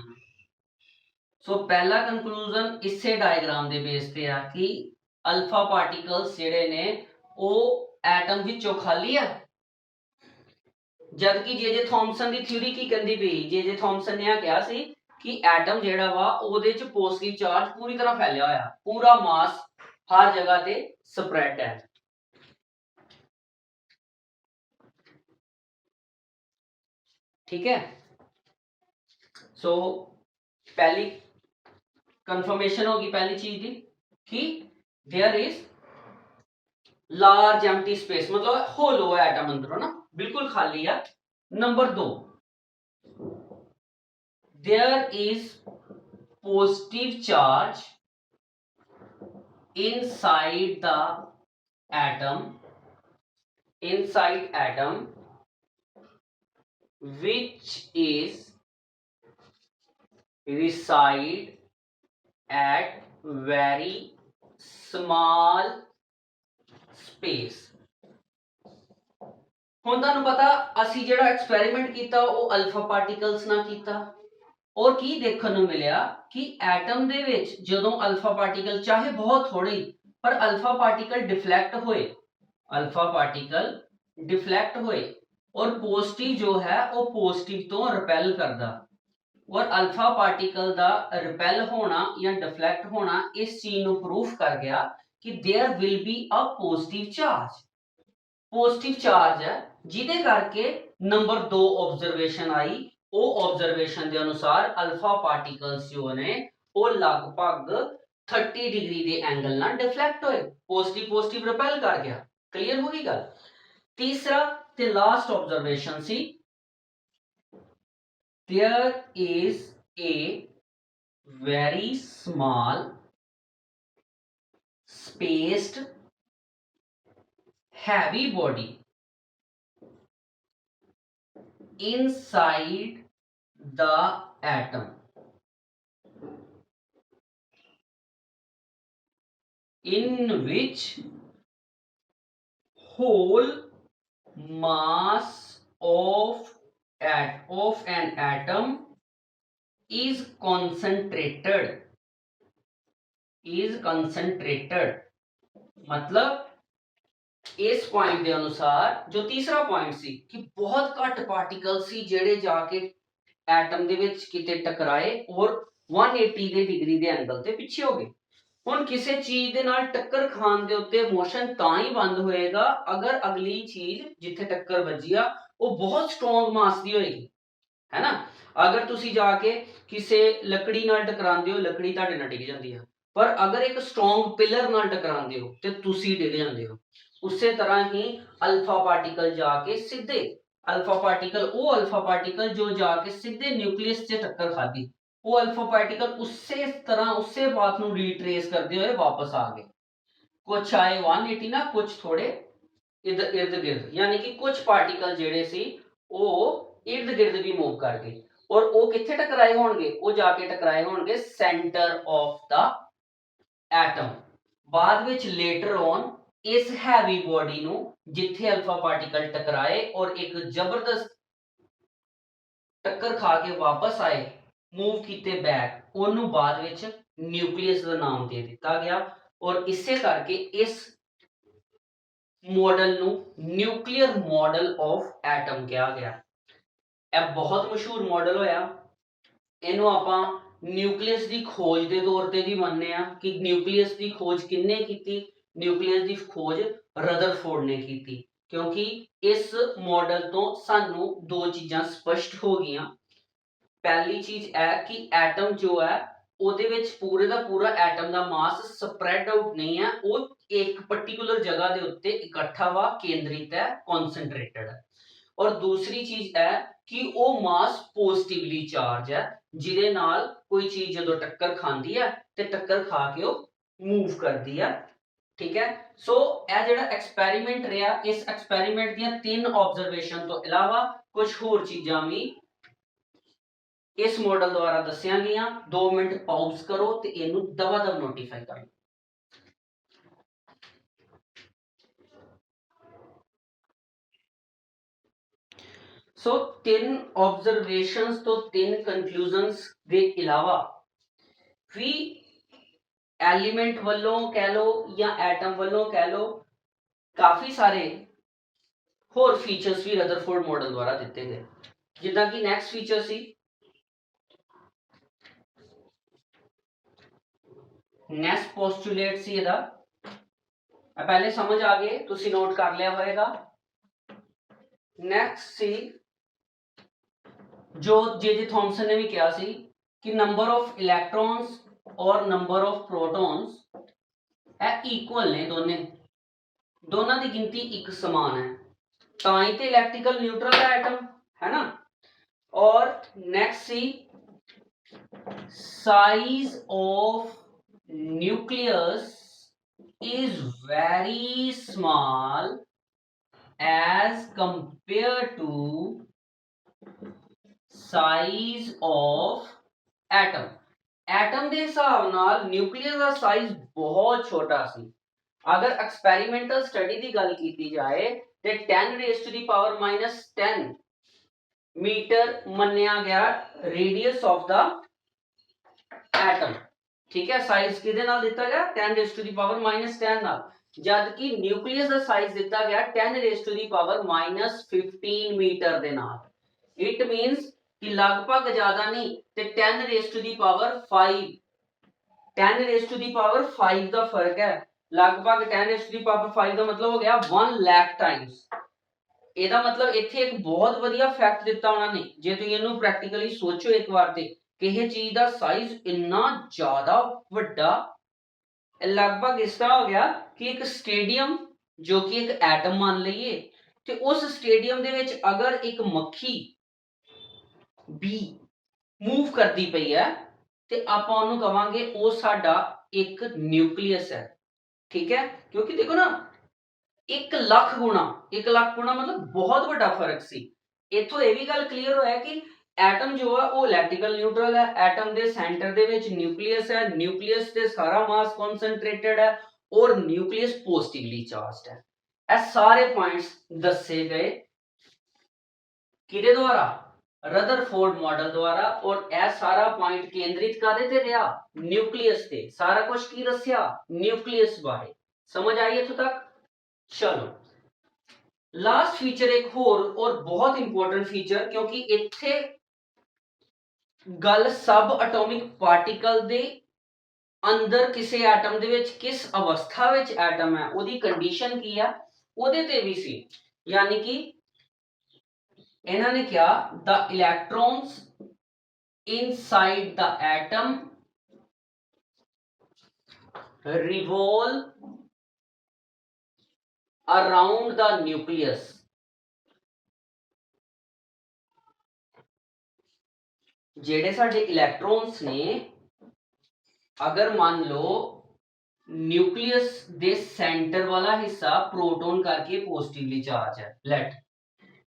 ਸੋ ਪਹਿਲਾ ਕੰਕਲੂਜਨ ਇਸੇ ਡਾਇਗਰਾਮ ਦੇ ਬੇਸ ਤੇ ਆ ਕਿ ਅਲਫਾ ਪਾਰਟੀਕਲਸ ਜਿਹੜੇ ਨੇ ਉਹ ਐਟਮ ਵਿੱਚੋਂ ਖਾਲੀ ਆ। जबकि जे थॉमसन की थ्योरी की कहती पई, जे थॉमसन ने कहा सी कि एटम जेड़ा वा ओदे च पॉजिटिव चार्ज पूरी तरह फैलिया होया, पूरा मास हर जगह ते स्प्रेड है। ठीक है, सो पहली कंफर्मेशन होगी पहली चीज की कि there is large empty space, मतलब होलो है एटम अंदरों ना, बिल्कुल खाली है। Number 2, there is positive charge inside the atom, which is reside at very small space। ਹੁਣ ਤੁਹਾਨੂੰ ਪਤਾ ਅਸੀਂ ਜਿਹੜਾ ਐਕਸਪੈਰੀਮੈਂਟ ਕੀਤਾ ਉਹ ਅਲਫਾ ਪਾਰਟੀਕਲਸ ਨਾਲ ਕੀਤਾ, ਔਰ ਕੀ ਦੇਖਣ ਨੂੰ ਮਿਲਿਆ ਕਿ ਐਟਮ ਦੇ ਵਿੱਚ ਜਦੋਂ ਅਲਫਾ ਪਾਰਟੀਕਲ ਚਾਹੇ ਬਹੁਤ ਥੋੜੇ ਪਰ ਅਲਫਾ ਪਾਰਟੀਕਲ ਡਿਫਲੈਕਟ ਹੋਏ ਔਰ ਪੋਜ਼ਿਟਿਵ ਜੋ ਹੈ ਉਹ ਪੋਜ਼ਿਟਿਵ ਤੋਂ ਰਿਪੈਲ ਕਰਦਾ, ਔਰ ਅਲਫਾ ਪਾਰਟੀਕਲ ਦਾ ਰਿਪੈਲ ਹੋਣਾ ਜਾਂ ਡਿਫਲੈਕਟ ਹੋਣਾ ਇਸ ਚੀਜ਼ ਨੂੰ ਪ੍ਰੂਫ ਕਰ ਗਿਆ ਕਿ there will be a positive charge है, जिहदे करके नंबर 2 ऑब्जरवेशन आई। ਉਹ ऑब्जरवेशन ਦੇ ਅਨੁਸਾਰ ਅਲਫਾ ਪਾਰਟੀਕਲਸ ਜੋ ਨੇ ਉਹ ਲਗਭਗ 30 ਡਿਗਰੀ ਦੇ ਐਂਗਲ ਨਾਲ ਡਿਫਲੈਕਟ ਹੋਏ, ਪੋਜ਼ਿਟਿਵ ਰਿਪੈਲ ਕਰ ਗਿਆ। ਕਲੀਅਰ ਹੋ ਗਈ ਗੱਲ। ਤੀਸਰਾ ਤੇ last observation C, there is a very small spaced heavy body inside the atom, in which whole mass of an atom is concentrated। मतलब इस पॉइंट के अनुसार जो तीसरा पॉइंट सी कि बहुत घट पार्टिकल सी जेड़े जाके एटम दे विच किते टकराए और 180 ਦੇ ਡਿਗਰੀ ਦੇ ਐਂਗਲ ਤੇ ਪਿੱਛੇ ਹੋ ਗਏ। ਹੁਣ ਕਿਸੇ ਚੀਜ਼ ਦੇ ਨਾਲ ਟੱਕਰ ਖਾਣ ਦੇ ਉੱਤੇ ਮੋਸ਼ਨ ਤਾਂ ਹੀ ਬੰਦ ਹੋਏਗਾ ਅਗਰ ਅਗਲੀ ਚੀਜ਼ ਜਿੱਥੇ ਟੱਕਰ ਵੱਜੀ ਆ ਉਹ ਬਹੁਤ ਸਟਰੋਂਗ ਮਾਸ ਦੀ ਹੋਏਗੀ, ਹੈ ਨਾ। ਅਗਰ ਤੁਸੀਂ ਜਾ ਕੇ ਕਿਸੇ ਲੱਕੜੀ ਨਾਲ ਟਕਰਾਉਂਦੇ ਹੋ, ਲੱਕੜੀ ਤੁਹਾਡੇ ਨਾਲ ਡਿੱਗ ਜਾਂਦੀ ਆ, ਪਰ ਅਗਰ ਇੱਕ ਸਟਰੋਂਗ ਪਿਲਰ ਨਾਲ ਟਕਰਾਉਂਦੇ ਹੋ ਤੇ ਤੁਸੀਂ ਡਿੱਗ ਜਾਂਦੇ ਹੋ। ਉਸੇ ਤਰ੍ਹਾਂ ਹੀ ਅਲਫਾ ਪਾਰਟੀਕਲ ਜਾ ਕੇ ਸਿੱਧੇ ਅਲਫਾ ਪਾਰਟੀਕਲ ਜੋ ਜਾ ਕੇ ਸਿੱਧੇ ਨਿਊਕਲੀਅਸ 'ਚ ਟੱਕਰ ਖਾਦੀ, ਉਹ ਅਲਫਾ ਪਾਰਟੀਕਲ ਉਸੇ ਤਰ੍ਹਾਂ ਉਸੇ ਬਾਤ ਨੂੰ ਰੀਟਰੇਸ ਕਰਦੇ ਹੋਏ ਵਾਪਸ ਆ ਗਏ। ਕੁਛ ਆਏ 180 ਨਾ, ਕੁਛ ਥੋੜੇ ਇਰਦ ਗਿਰਦ, ਯਾਨੀ ਕਿ ਕੁछ ਪਾर्टिकल ਜਿਹੜੇ ਸੀ ਉਹ ਇਰਦ ਗਿਰਦ ਵੀ मूव ਕਰ ਗਏ। ਔਰ ਉਹ ਕਿੱਥੇ ਟਕਰਾਏ ਹੋਣਗੇ? ਉਹ ਜਾ ਕੇ ਟਕਰਾਏ ਹੋਣਗੇ ਸੈਂਟਰ ਆਫ ਦਾ ਐਟਮ। ਬਾਅਦ ਵਿੱਚ ਲੇਟਰ ਔਨ ਇਸ ਹੈਵੀ ਬੋਡੀ ਨੂੰ ਜਿੱਥੇ ਅਲਫਾ ਪਾਰਟੀਕਲ ਟਕਰਾਏ ਔਰ ਇੱਕ ਜ਼ਬਰਦਸਤ ਟੱਕਰ ਖਾ ਕੇ ਵਾਪਸ ਆਏ, मूव ਕੀਤੇ बैक, ਉਹਨੂੰ ਬਾਅਦ ਵਿੱਚ ਨਿਊਕਲੀਅਸ ਦਾ ਨਾਮ ਦੇ ਦਿੱਤਾ ਗਿਆ। ਔਰ ਇਸੇ ਕਰਕੇ ਇਸ मॉडल ਨੂੰ ਨਿਊਕਲੀਅਰ ਮॉडल ਆਫ ਐਟਮ ਕਿਹਾ ਗਿਆ। ਇਹ ਬਹੁਤ ਮਸ਼ਹੂਰ ਮॉडल ਹੋਇਆ। ਇਹਨੂੰ ਆਪਾਂ ਨਿਊਕਲੀਅਸ ਦੀ ਖੋਜ ਦੇ ਤੌਰ ਤੇ ਵੀ ਮੰਨਦੇ ਆ ਕਿ ਨਿਊਕਲੀਅਸ ਦੀ ਖੋਜ ਕਿੰਨੇ ਕੀਤੀ? ਨਿਊਕਲੀਅਸ ਦੀ ਖੋਜ ਰਦਰਫੋਰਡ ਨੇ ਕੀਤੀ। ਕਿਉਂਕਿ ਇਸ ਮॉडल ਤੋਂ ਸਾਨੂੰ ਦੋ ਚੀਜ਼ਾਂ ਸਪਸ਼ਟ ਹੋ ਗਈਆਂ। पहली चीज है कि एटम जो है ਉਹਦੇ ਵਿੱਚ ਪੂਰੇ ਦਾ ਪੂਰਾ ਐਟਮ ਦਾ ਮਾਸ ਸਪਰੈਡ ਆਊਟ ਨਹੀਂ ਹੈ, ਉਹ ਇੱਕ ਪਾਰਟਿਕੂਲਰ ਜਗ੍ਹਾ ਦੇ ਉੱਤੇ ਇਕੱਠਾ ਵਾ, ਕੇਂਦਰਿਤ ਹੈ, ਕਨਸੈਂਟਰੇਟਡ ਹੈ। ਔਰ ਦੂਸਰੀ ਚੀਜ਼ ਹੈ ਕਿ ਉਹ ਮਾਸ ਪੋਜ਼ਿਟਿਵਲੀ ਚਾਰਜ ਹੈ, ਜਿਹਦੇ ਨਾਲ ਕੋਈ ਚੀਜ਼ ਜਦੋਂ ਟੱਕਰ ਖਾਂਦੀ ਹੈ ਤੇ ਟੱਕਰ ਖਾ ਕੇ ਉਹ ਮੂਵ ਕਰਦੀ ਹੈ। ਠੀਕ ਹੈ। ਸੋ ਇਹ ਜਿਹੜਾ ਐਕਸਪੈਰੀਮੈਂਟ ਰਿਹਾ, ਇਸ ਐਕਸਪੈਰੀਮੈਂਟ ਦੀਆਂ 3 ਆਬਜ਼ਰਵੇਸ਼ਨ ਤੋਂ ਇਲਾਵਾ ਕੁਝ ਹੋਰ ਚੀਜ਼ਾਂ ਵੀ इस मॉडल द्वारा दसिया गई। 2 मिनट पाउज करो तो इनू दवा दव नोटिफाई कर लो। सो 3 ऑब्जरवेशंस तो 3 कंक्लूजन्स के अलावा भी एलिमेंट वालों कह लो या एटम वालों कह लो काफी सारे होर फीचर्स भी रदरफोर्ड मॉडल द्वारा दिते गए। जिदा कि नैक्सट फीचर सी नेक्स्ट पोस्टुलेट सी ਇਹਦਾ पहले समझ आ गए, तुसी नोट कर लिया होएगा। नेक्स्ट सी जो जे थॉमसन ने भी कहा सी कि नंबर ऑफ इलेक्ट्रॉन्स और नंबर ऑफ प्रोटॉन्स है इक्वल ने, दोनों की गिनती एक समान है, ताई ते इलेक्ट्रिकल न्यूट्रल है एटम, है ना। और नेक्स्ट सी size of nucleus is very small as compared to size of atom। Atom के हिसाब नाल न्यूक्लियस का साइज बहुत छोटा सी। अगर एक्सपेरिमेंटल स्टडी की गल की जाए तो 10 raise to the power -10 metre मन्निया गया रेडियस ऑफ द एटम। ठीक है, साइज किदे नाल दिता गया 10 रेज़ टू दी पावर -10 नाल, जबकि न्यूक्लियस दा साइज दिता गया 10 raise to the power -15 metre दे नाल। इट मींस कि लगभग ज्यादा नहीं ते 10 raise to the power 5, 10 raise to the power 5 दा फर्क है। लगभग 10 रेज़ टू दी पावर 5 दा मतलब हो गया 1 लाख टाइम्स। ਇਹਦਾ मतलब ਇੱਥੇ ਇੱਕ ਬਹੁਤ ਵਧੀਆ ਫੈਕਟ ਦਿੱਤਾ ਉਹਨਾਂ ਨੇ, ਜੇ ਤੁਸੀਂ ਇਹਨੂੰ ਪ੍ਰੈਕਟੀਕਲੀ ਸੋਚੋ ਇੱਕ ਵਾਰ ਤੇ ਕਿਸੇ ਚੀਜ਼ ਦਾ ਸਾਈਜ਼ ਇੰਨਾ ਜ਼ਿਆਦਾ ਵੱਡਾ, लगभग इस तरह हो गया कि एक स्टेडियम जो कि एक एटम मान लीए ते उस स्टेडियम दे विच अगर एक मक्खी बी मूव करती पई है ते आपां उहनूं कहांगे वो साडा एक न्यूक्लियस है। ठीक है, क्योंकि देखो ना 1 लाख गुणा मतलब बहुत बड़ा फर्क सी। इत्थों ये भी गल क्लीयर होया कि एटम जो है वो इलेक्ट्रिकल न्यूट्रल है, एटम के सेंटर दे विच न्यूक्लियस है, न्यूक्लियस से सारा मास कॉन्सनट्रेटेड है और न्यूक्लियस पॉजिटिवली चार्ज्ड है। ये सारे पॉइंट्स दसे गए किदे द्वारा? रदरफोर्ड मॉडल द्वारा। और यह सारा पॉइंट केंद्रित कादे ते रहा? न्यूक्लियस ते। सारा कुछ की दस्या? न्यूक्लियस बारे। समझ आई इत्थों तक? चलो लास्ट फीचर एक होर और बहुत इंपॉर्टेंट फीचर, क्योंकि इत्थे गल सब एटॉमिक पार्टिकल दे अंदर किसी एटम दे विच किस अवस्था विच एटम है ओदी कंडीशन की है ओदे ते भी सी। यानी कि इन्होंने क्या the electrons inside the atom revolve around the nucleus। जेड़े साडे इलेक्ट्रॉन्स ने अगर मान लो न्यूक्लियस दे सेंटर वाला हिस्सा प्रोटॉन करके पॉजिटिवली चार्ज है लेट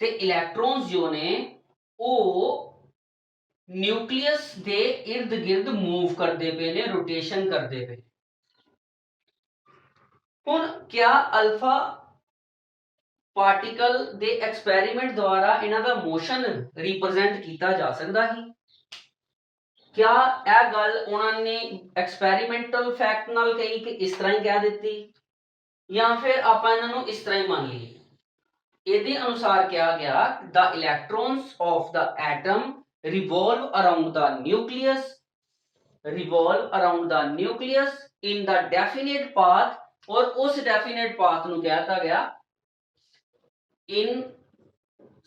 ते इलेक्ट्रॉन्स जो ने वो न्यूक्लियस दे इर्द गिर्द मूव करते पे ने रोटेशन करते पे। हुण क्या अल्फा पार्टिकल दे एक्सपेरिमेंट द्वारा इन्हां दा मोशन रिप्रेजेंट किया जा सकता है? क्या यह गल उन्होंने एक्सपेरिमेंटल फैक्ट नाल कही कि इस तरह ही कह दी या फिर आप इन्हों इस तरह ही मान लीए? इहदे अनुसार कहा गया the electrons of the atom revolve around the nucleus in the definite path और उस डेफिनेट पाथ नूं कहता गया इन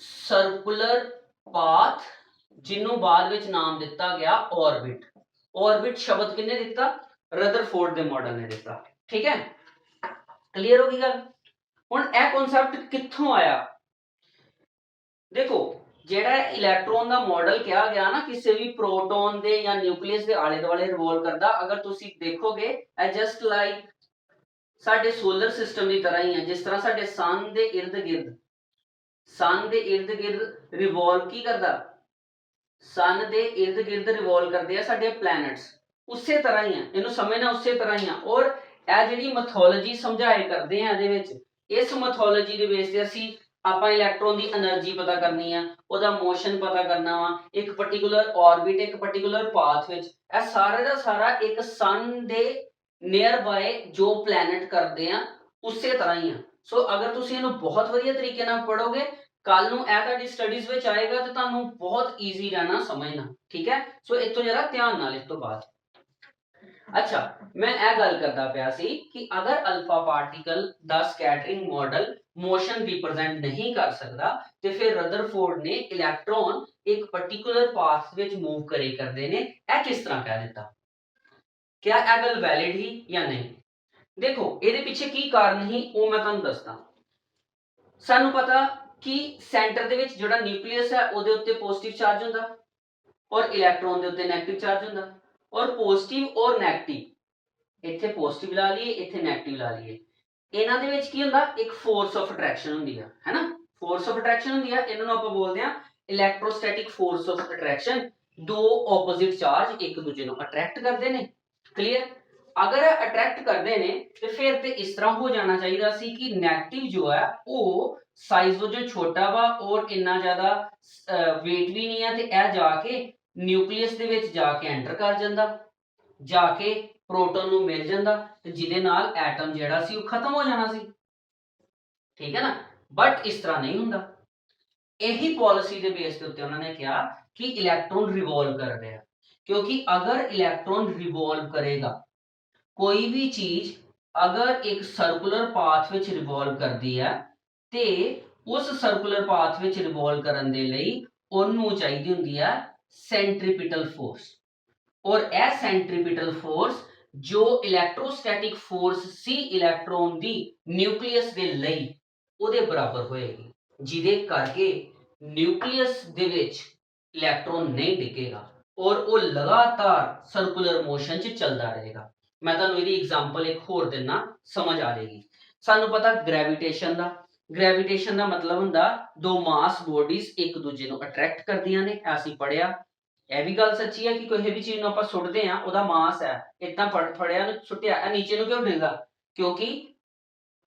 सर्कुलर पाथ जिन्हों बाद विच नाम दिता गया ऑर्बिट। ऑर्बिट शब्द किन्ने दिता? रदरफोर्ड दे मॉडल ने दिता। ठीक है, क्लियर होगी गल? हुण यह कॉन्सेप्ट कित्थों आया? देखो जेड़ा इलेक्ट्रॉन का मॉडल कहा गया ना किसी भी प्रोटॉन दे या न्यूक्लियस के आले दुआले रिवॉल्व करता, अगर तुसी देखोगे जस्ट लाइक साडे सोलर सिस्टम की तरह ही है। जिस तरह साडे सन दे इर्द गिर्द रिवॉल्व की करता, सन दे इर्द गिर्द रिवॉल्व करते हैं साडे प्लैनेट्स, उसे तरह ही है, इन्हू समझना उसे तरह ही है। और यह जी मैथोलॉजी समझाए करते हैं ये इस मैथोलॉजी के बेस से असी आप इलैक्ट्रॉन की एनर्जी पता करनी है, उसका मोशन पता करना वा, एक पर्टिकुलर ऑर्बिट एक पर्टिकुलर पाथ विच, यह सारे का सारा एक सन दे नियर बाय जो प्लैनेट करते हैं उसे तरह ही है। सो अगर तुम इन्हू बहुत वधिया तरीके नाल पढ़ोगे कल नूं यह तुहाडी स्टडीज विच आएगा तो तुहानू बहुत ईजी रहना समझना। ठीक है, सो इत्थों जरा ध्यान नाल इस तो बाद। अच्छा, मैं यह गल करता पाया सी कि अगर alpha particle the scattering model motion represent नहीं कर सकता तो फिर रदरफोर्ड ने इलेक्ट्रॉन एक पर्टिकुलर पाथ विच मूव करे करते ने यह किस तरह कह दिता? क्या यह गल वैलिड ही या नहीं? देखो ये पीछे की कारण ही वो मैं तुहानू दसदा। सानू पता कि सेंटर दे विच जिहड़ा न्यूक्लियस है उहदे उत्ते पॉजिटिव चार्ज हुंदा और इलैक्ट्रॉन दे उत्ते नेगेटिव चार्ज हुंदा। और पॉजिटिव और नेगेटिव इत्थे पॉजिटिव ला लीए इत्थे नेगेटिव ला लीए, इन्हां दे विच की हुंदा एक फोर्स ऑफ अट्रैक्शन हुंदी है ना। फोर्स ऑफ अट्रैक्शन हुंदी है, इन्हां नूं आपां बोलदे हां इलैक्ट्रोस्टैटिक फोर्स ऑफ अट्रैक्शन। दो ऑपोजिट चार्ज एक दूजे नूं अट्रैक्ट करदे ने। क्लियर? अगर अट्रैक्ट करते हैं तो फिर तो इस तरह हो जाना चाहिए सी कि नेगेटिव जो है वो साइज वजों छोटा वा और इन्ना ज्यादा वेट भी नहीं है, तो यह जाके न्यूक्लियस दे विच जाके एंटर कर जांदा, जाके प्रोटॉन नूं मिल जांदा ते जिहदे नाल एटम जिहड़ा सी वो खत्म हो जाना सी। ठीक है ना, बट इस तरह नहीं हुंदा। यही पॉलिसी के बेस के उत्ते उन्होंने कहा कि इलैक्ट्रॉन रिवॉल्व कर रहा है, क्योंकि अगर इलैक्ट्रॉन रिवॉल्व करेगा कोई भी चीज अगर एक सर्कुलर पाथ विच रिवॉल्व करती है ते उस सर्कुलर पाथ विच रिवॉल्व करन दे लई ओनू चाहिदी हुंदी है सेंट्रीपिटल फोर्स। और यह सेंट्रीपिटल फोर्स जो इलैक्ट्रोस्टैटिक फोर्स सी इलैक्ट्रॉन दी न्यूक्लियस दे लई उहदे बराबर होएगी, जिहदे करके न्यूक्लियस दे विच इलैक्ट्रॉन नहीं डिगेगा और वो लगातार सर्कुलर मोशन च चलता रहेगा। मैं तुहानू इहदी एग्जांपल एक होर दिना समझ आ जाएगी। सानू पता ग्रेविटेशन दा, ग्रेविटेशन दा मतलब हुंदा दो मास बॉडीज एक दूजे नूं अट्रैक्ट करदियां ने, असीं पढ़िया। यह भी गल सच्ची है कि कोई भी चीज नूं आपां सुट्टदे हां उहदा मास है, इतना फड़िया सुट्टिया नीचे नूं क्यों डिगदा? क्योंकि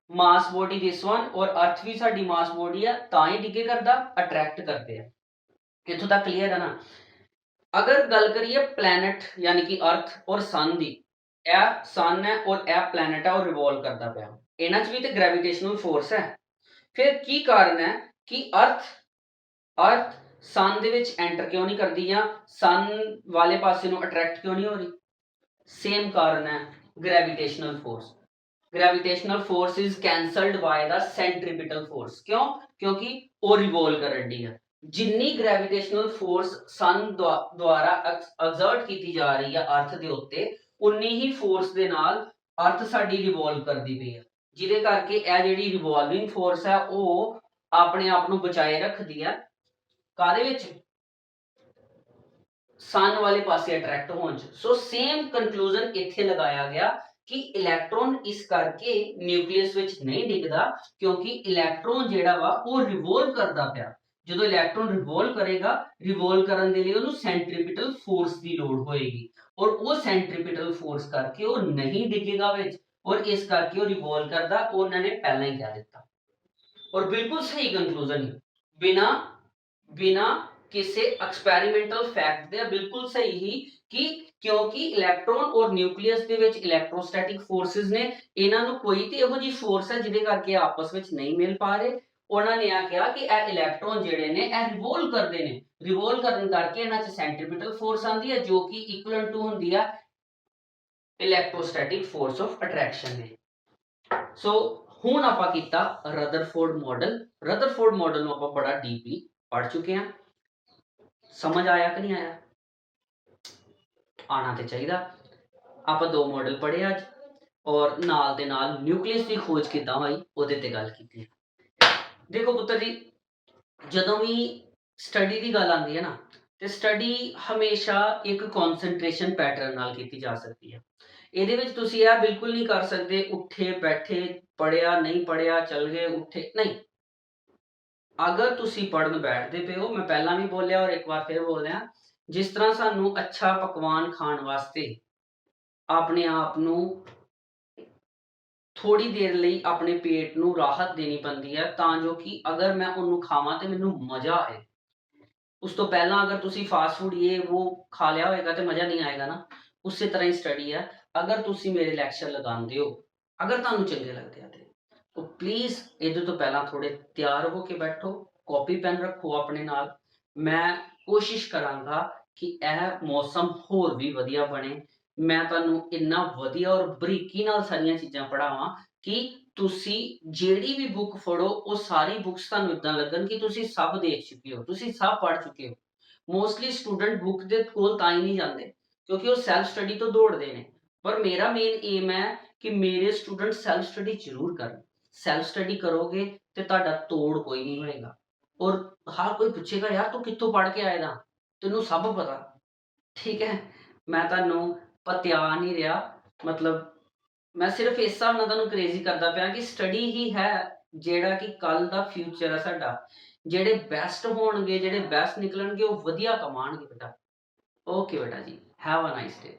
मास बॉडी दिस वन और अर्थ भी साडी मास बॉडी है, तां ही डिगे करदा, अट्रैक्ट करदे आ। इत्थों तक क्लीयर है ना? अगर गल करिए प्लैनेट यानी कि अर्थ और सन दी, यह सन है और यह प्लैनेट है और रिवॉल्व करता पाया, इन्हां च भी तो ग्रेविटेशनल फोर्स है। फिर की कारण है कि अर्थ सन ਦੇ ਵਿੱਚ ਐਂਟਰ ਕਿਉਂ ਨਹੀਂ ਕਰਦੀ ਜਾਂ सन ਵਾਲੇ ਪਾਸੇ ਨੂੰ ਅਟਰੈਕਟ ਕਿਉਂ ਨਹੀਂ ਹੋ ਰਹੀ? ਸੇਮ ਕਾਰਨ ਹੈ gravitational force. Gravitational force is cancelled by the centripetal force. ਕਿਉਂ? ਕਿਉਂਕਿ ਉਹ ਰਿਵੋਲਵ ਕਰਨ ਦੀ ਹੈ। ਜਿੰਨੀ ਗ੍ਰੈਵਿਟੇਸ਼ਨਲ ਫੋਰਸ सन ਦੁਆਰਾ ਐਗਜ਼ਰਟ ਕੀਤੀ ਜਾ ਰਹੀ ਹੈ ਅਰਥ ਦੇ ਉੱਤੇ, ਉਨੀ ਹੀ ਫੋਰਸ ਦੇ ਨਾਲ ਅਰਥ ਸਾਡੀ ਰਿਵੋਲਵ ਕਰਦੀ ਪਈ ਹੈ, ਜਿਹਦੇ ਕਰਕੇ ਇਹ ਜਿਹੜੀ ਰਿਵੋਲਵਿੰਗ ਫੋਰਸ ਹੈ ਉਹ ਆਪਣੇ ਆਪ ਨੂੰ ਬਚਾਏ ਰੱਖਦੀ ਹੈ ਕਾਹਦੇ ਵਿੱਚ? सन ਵਾਲੇ ਪਾਸੇ ਅਟਰੈਕਟ ਹੋਣ ਚ। ਸੋ ਸੇਮ ਕੰਕਲੂਜਨ ਇੱਥੇ ਲਗਾਇਆ ਗਿਆ ਕਿ ਇਲੈਕਟ੍ਰੋਨ ਇਸ ਕਰਕੇ ਨਿਊਕਲੀਅਸ ਵਿੱਚ ਨਹੀਂ ਡਿੱਗਦਾ ਕਿਉਂਕਿ ਇਲੈਕਟ੍ਰੋਨ ਜਿਹੜਾ ਵਾ ਉਹ ਰਿਵੋਲਵ ਕਰਦਾ ਪਿਆ। ਜਦੋਂ ਇਲੈਕਟ੍ਰੋਨ ਰਿਵੋਲਵ ਕਰੇਗਾ, ਰਿਵੋਲਵ ਕਰਨ ਦੇ ਲਈ ਉਹਨੂੰ ਸੈਂਟਰੀਪੀਟਲ ਫੋਰਸ ਦੀ ਲੋੜ ਹੋਏਗੀ, ਔਰ ਉਹ ਸੈਂਟਰੀਪੀਟਲ ਫੋਰਸ ਕਰਕੇ ਉਹ ਨਹੀਂ ਡਿੱਗੇਗਾ ਵਿੱਚ, ਔਰ ਇਸ ਕਰਕੇ ਉਹ ਰਿਵੋਲਵ ਕਰਦਾ। ਉਹਨਾਂ ਨੇ ਪਹਿਲਾਂ ਹੀ ਕਹਿ ਦਿੱਤਾ, ਔਰ ਬਿਲਕੁਲ ਸਹੀ ਕੰਕਲੂਜਨ, ਬਿਨਾ ਕਿਸੇ ਐਕਸਪੈਰੀਮੈਂਟਲ ਫੈਕਟ ਦੇ ਬਿਲਕੁਲ ਸਹੀ ਹੀ ਕਿ ਕਿਉਂਕਿ ਇਲੈਕਟ੍ਰੋਨ ਔਰ ਨਿਊਕਲੀਅਸ ਦੇ ਵਿੱਚ ਇਲੈਕਟ੍ਰੋਸਟੈਟਿਕ ਫੋਰਸਿਸ ਨੇ, ਇਹਨਾਂ ਨੂੰ ਕੋਈ ਤੇ ਇਹੋ ਜਿਹੀ ਫੋਰਸ ਹੈ ਜਿਹਦੇ ਕਰਕੇ ਆਪਸ ਵਿੱਚ ਨਹੀਂ ਮਿਲ ਪਾ ਰਹੇ। ਉਹਨਾਂ ਨੇ ਆ ਕਿਹਾ ਕਿ ਇਹ ਇਲੈਕਟ੍ਰੋਨ ਜਿਹੜੇ ਨੇ ਇਹ ਰਿਵੋਲਵ ਕਰਦੇ ਨੇ, ਰਿਵੋਲਵ ਕਰਨ ਕਰਕੇ ਇਹਨਾਂ 'ਚ ਸੈਂਟਰੀਪੀਟਲ ਫੋਰਸ ਆਉਂਦੀ ਹੈ ਜੋ ਕਿ ਇਕੁਅਲ ਟੂ ਹੁੰਦੀ ਹੈ ਇਲੈਕਟ੍ਰੋਸਟੈਟਿਕ ਫੋਰਸ ਆਫ ਅਟਰੈਕਸ਼ਨ ਨੇ। ਸੋ ਹੁਣ ਆਪਾਂ ਕੀਤਾ ਰਦਰਫੋਰਡ ਮਾਡਲ। ਰਦਰਫੋਰਡ ਮਾਡਲ ਨੂੰ ਆਪਾਂ ਬੜਾ ਡੀਪਲੀ ਪੜ ਚੁੱਕੇ ਹਾਂ। ਸਮਝ ਆਇਆ ਕਿ ਨਹੀਂ ਆਇਆ? ਆਣਾ ਤੇ ਚਾਹੀਦਾ। ਆਪਾਂ ਦੋ ਮਾਡਲ ਪੜ੍ਹੇ ਅੱਜ, ਔਰ ਨਾਲ ਦੇ ਨਾਲ ਨਿਊਕਲੀਅਸ ਦੀ ਖੋਜ ਕਿੱਦਾਂ ਹੋਈ ਉਹਦੇ ਤੇ ਗੱਲ ਕੀਤੀ। ਦੇਖੋ ਪੁੱਤਰ ਜੀ, ਜਦੋਂ ਵੀ ਸਟੱਡੀ ਦੀ ਗੱਲ ਆਉਂਦੀ ਹੈ ਨਾ, ਤੇ ਸਟੱਡੀ ਹਮੇਸ਼ਾ ਇੱਕ ਕਨਸੈਂਟ੍ਰੇਸ਼ਨ ਪੈਟਰਨ ਨਾਲ ਕੀਤੀ ਜਾ ਸਕਦੀ ਹੈ। ਇਹਦੇ ਵਿੱਚ ਤੁਸੀਂ ਇਹ ਬਿਲਕੁਲ ਨਹੀਂ ਕਰ ਸਕਦੇ ਉੱਠੇ ਬੈਠੇ, ਪੜ੍ਹਿਆ ਨਹੀਂ ਪੜ੍ਹਿਆ, ਚੱਲ ਗਏ ਉੱਠੇ, ਨਹੀਂ। ਅਗਰ ਤੁਸੀਂ ਪੜ੍ਹਨ ਬੈਠਦੇ ਪਏ ਹੋ, ਮੈਂ ਪਹਿਲਾਂ ਵੀ ਬੋਲਿਆ ਔਰ ਇੱਕ ਵਾਰ ਫਿਰ ਬੋਲ ਰਿਹਾ, ਜਿਸ ਤਰ੍ਹਾਂ ਸਾਨੂੰ ਅੱਛਾ ਪਕਵਾਨ ਖਾਣ ਵਾਸਤੇ ਆਪਣੇ ਆਪ ਨੂੰ ਥੋੜੀ ਦੇਰ ਲਈ ਆਪਣੇ ਪੇਟ ਨੂੰ ਰਾਹਤ ਦੇਣੀ ਪੈਂਦੀ ਹੈ ਤਾਂ ਜੋ ਕਿ ਅਗਰ ਮੈਂ ਉਹਨੂੰ ਖਾਵਾਂ ਤੇ ਮੈਨੂੰ ਮਜ਼ਾ ਆਏ। ਉਸ ਤੋਂ ਪਹਿਲਾਂ ਅਗਰ ਤੁਸੀਂ ਫਾਸਟ ਫੂਡ ਇਹ ਉਹ ਖਾ ਲਿਆ ਹੋਏਗਾ ਤੇ ਮਜ਼ਾ ਨਹੀਂ ਆਏਗਾ ਨਾ। ਉਸੇ ਤਰ੍ਹਾਂ ਹੀ ਸਟੱਡੀ ਹੈ। ਅਗਰ ਤੁਸੀਂ ਮੇਰੇ ਲੈਕਚਰ ਲਗਾਉਂਦੇ ਹੋ, ਅਗਰ ਤੁਹਾਨੂੰ ਚੰਗੇ ਲੱਗਦੇ ਆ तो प्लीज़ ਇਹਦੇ ਤੋਂ ਪਹਿਲਾਂ ਥੋੜੇ ਤਿਆਰ ਹੋ ਕੇ ਬੈਠੋ, ਕਾਪੀ ਪੈਨ ਰੱਖੋ ਆਪਣੇ ਨਾਲ। ਮੈਂ ਕੋਸ਼ਿਸ਼ ਕਰਾਂਗਾ ਕਿ ਇਹ ਮੌਸਮ ਹੋਰ ਵੀ ਵਧੀਆ ਬਣੇ। ਮੈਂ ਤੁਹਾਨੂੰ ਇੰਨਾ ਵਧੀਆ ਔਰ ਬਰੀਕੀ ਨਾਲ ਸਾਰੀਆਂ ਚੀਜ਼ਾਂ ਪੜ੍ਹਾਵਾਂ ਕਿ ਤੁਸੀਂ ਜਿਹੜੀ ਵੀ ਬੁੱਕ ਫੜੋ ਉਹ ਸਾਰੀ ਬੁੱਕਸ ਤੁਹਾਨੂੰ ਇੱਦਾਂ ਲੱਗਣ ਕਿ ਤੁਸੀਂ ਸਭ ਦੇਖ ਚੁੱਕੇ ਹੋ, ਤੁਸੀਂ ਸਭ ਪੜ੍ਹ ਚੁੱਕੇ ਹੋ। ਮੋਸਟਲੀ ਸਟੂਡੈਂਟ ਬੁੱਕ ਦੇ ਕੋਲ ਤਾਂ ਹੀ ਨਹੀਂ ਜਾਂਦੇ ਕਿਉਂਕਿ ਉਹ ਸੈਲਫ ਸਟੱਡੀ ਤੋਂ ਦੌੜਦੇ ਨੇ, ਪਰ ਮੇਰਾ ਮੇਨ ਏਮ ਹੈ ਕਿ ਮੇਰੇ ਸਟੂਡੈਂਟ ਸੈਲਫ ਸਟੱਡੀ ਜ਼ਰੂਰ ਕਰਨ। ਸੈਲਫ ਸਟੱਡੀ ਕਰੋਗੇ ਤੇ ਤੁਹਾਡਾ ਤੋੜ ਕੋਈ ਨਹੀਂ ਹੋਏਗਾ। ਔਰ ਹਰ ਕੋਈ ਪੁੱਛੇਗਾ ਯਾਰ ਤੂੰ ਕਿੱਥੋਂ ਪੜ੍ਹ ਕੇ ਆਏਦਾ, ਤੈਨੂੰ ਸਭ ਪਤਾ। ਠੀਕ ਹੈ, ਮੈਂ ਤੁਹਾਨੂੰ ਪਤਿਆ ਨਹੀਂ ਰਿਹਾ, ਮਤਲਬ ਮੈਂ ਸਿਰਫ ਇਸ ਹਿਸਾਬ ਨਾਲ ਤੁਹਾਨੂੰ ਕ੍ਰੇਜ਼ੀ ਕਰਦਾ ਪਿਆ ਕਿ ਸਟੱਡੀ ਹੀ ਹੈ ਜਿਹੜਾ ਕਿ ਕੱਲ ਦਾ ਫਿਊਚਰ ਹੈ ਸਾਡਾ। ਜਿਹੜੇ ਬੈਸਟ ਹੋਣਗੇ, ਜਿਹੜੇ ਬੈਸਟ ਨਿਕਲਣਗੇ ਉਹ ਵਧੀਆ ਕਮਾਣਗੇ ਬੇਟਾ। ਓਕੇ ਬੇਟਾ ਜੀ, ਹੈਵ ਅ ਨਾਈਸ ਡੇ।